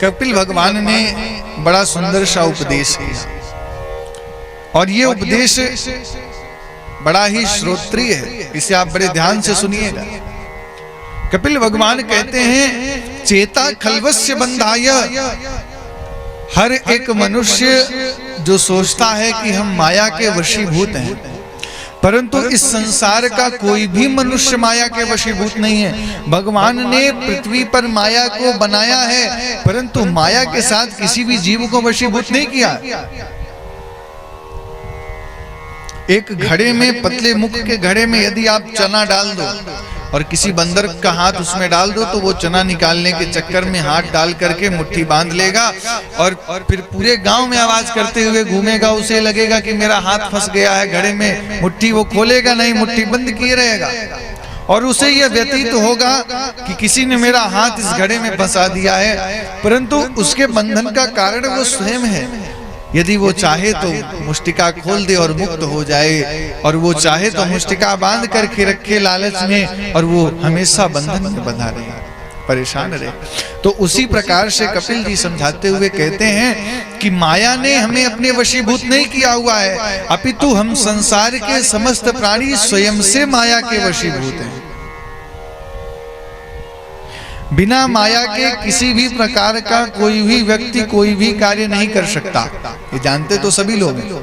कपिल भगवान ने बड़ा सुंदर सा उपदेश किया और ये उपदेश बड़ा ही श्रोत्रिय है, इसे आप बड़े ध्यान से सुनिएगा। कपिल भगवान कहते हैं, चेता खल्वस्य बंधाय, हर एक मनुष्य जो सोचता है कि हम माया के वशीभूत हैं, परंतु इस संसार का कोई भी मनुष्य माया के वशीभूत नहीं है। भगवान ने पृथ्वी पर माया को बनाया है, परंतु माया के साथ किसी भी जीव को वशीभूत नहीं किया। एक घड़े में, पतले मुख के घड़े में यदि आप चना डाल दो और किसी बंदर का हाथ उसमें डाल दो, तो वो चना निकालने के चक्कर में हाथ डाल करके मुट्ठी बांध लेगा और फिर पूरे गांव में आवाज करते हुए घूमेगा। उसे लगेगा कि मेरा हाथ फंस गया है घड़े में, मुट्ठी वो खोलेगा नहीं, मुट्ठी बंद किए रहेगा और उसे यह व्यतीत होगा कि किसी ने मेरा हाथ इस घड़े में फंसा दिया है, परंतु उसके बंधन का कारण वो स्वयं है। यदि वो चाहे तो मुष्टिका खोल दे और मुक्त हो जाए, और वो चाहे तो मुष्टिका बांध करके रखे लालच में, और वो हमेशा बंधन में बंधा रहे, परेशान रहे। तो उसी प्रकार से कपिल जी समझाते हुए कहते हैं कि माया ने हमें अपने वशीभूत नहीं किया हुआ है, अपितु हम संसार के समस्त प्राणी स्वयं से माया के वशीभूत हैं। बिना माया के किसी भी प्रकार का कोई भी व्यक्ति कोई भी कार्य नहीं कर सकता। ये जानते तो सभी लोग हैं।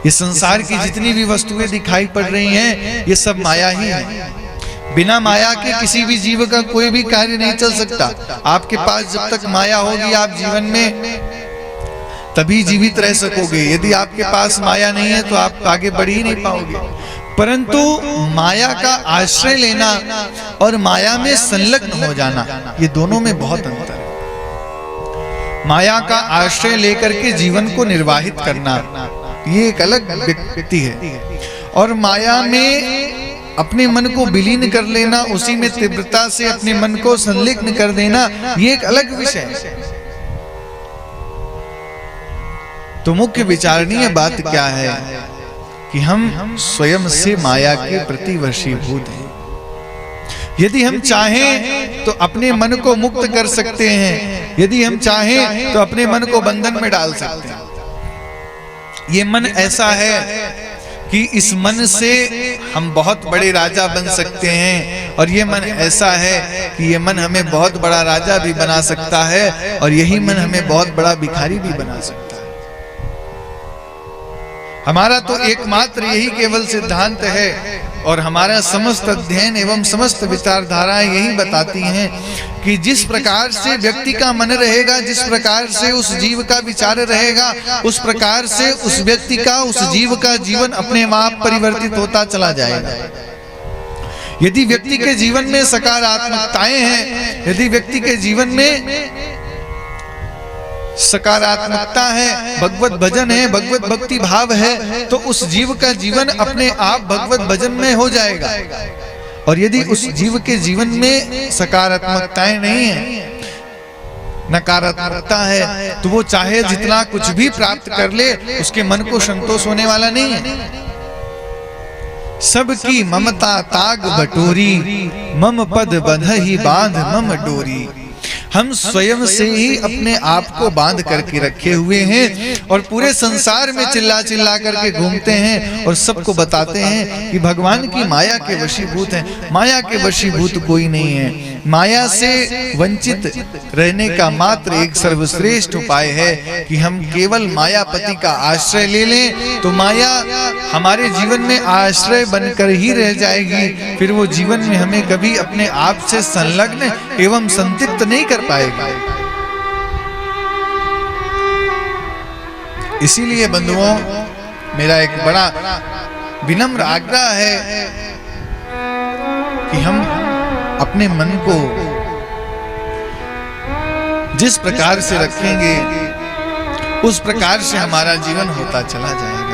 ये संसार की जितनी भी वस्तुएं दिखाई पड़ रही हैं, ये सब माया ही है। बिना माया के किसी भी जीव का कोई भी कार्य नहीं चल सकता। आपके पास जब तक माया होगी, आप जीवन में तभी जीवित रह सकोगे। यदि आपके पास माया नहीं है तो आप आगे बढ़ ही नहीं पाओगे। परंतु माया का आश्रय लेना और माया में संलग्न हो जाना, ये दोनों में बहुत अंतर है। माया का आश्रय लेकर के जीवन को निर्वाहित करना, ये एक अलग व्यक्ति है, और माया में अपने मन को विलीन कर लेना, उसी में तीव्रता से अपने मन को संलग्न कर देना, ये एक अलग विषय है। तो मुख्य विचारणीय बात क्या है कि हम स्वयं से माया के प्रति वशीभूत हैं। यदि हम चाहें तो अपने मन को मुक्त कर सकते हैं, यदि हम चाहें तो अपने मन को बंधन में डाल सकते हैं। ये मन ऐसा है कि इस मन से हम बहुत बड़े राजा बन सकते हैं, और ये मन ऐसा है कि ये मन हमें बहुत बड़ा राजा भी बना सकता है, और यही मन हमें बहुत बड़ा भिखारी भी बना सकता है। हमारा तो एकमात्र यही केवल सिद्धांत है, और हमारा समस्त अध्ययन एवं समस्त विचारधाराएं यही बताती हैं कि जिस प्रकार से व्यक्ति का मन रहेगा, जिस प्रकार से उस जीव का विचार रहेगा, उस प्रकार से उस व्यक्ति का, उस जीव का जीवन अपने आप परिवर्तित होता चला जाएगा। यदि व्यक्ति के जीवन में सकारात्मकताएं हैं, यदि व्यक्ति के जीवन में सकारात्मकता है, भगवत भजन है, भगवत भक्ति भाव है, तो उस जीव का जीवन अपने आप भगवत भजन में हो जाएगा। और यदि उस जीव के जीवन में सकारात्मकताएं नहीं है, नकारात्मकता है, तो वो चाहे जितना कुछ भी प्राप्त कर ले, उसके मन को संतोष होने वाला नहीं है। सबकी ममता ताग बटोरी, मम पद बंधहि बांध मम डोरी। हम स्वयं से ही अपने आप को बांध करके रखे हुए हैं, और पूरे संसार में चिल्ला चिल्ला करके घूमते हैं और सबको बताते हैं कि भगवान की माया के वशीभूत हैं। माया के वशीभूत कोई नहीं है। माया से वंचित रहने का मात्र एक सर्वश्रेष्ठ उपाय है कि हम केवल मायापति का आश्रय ले लें, तो माया हमारे जीवन में आश्रय बनकर ही रह जाएगी। फिर वो जीवन में हमें कभी अपने आप से संलग्न एवं संतृप्त नहीं कर पाएगा। इसीलिए बंधुओं, मेरा एक बड़ा विनम्र आग्रह है कि हम अपने मन को जिस प्रकार से रखेंगे, उस प्रकार से हमारा जीवन होता चला जाएगा।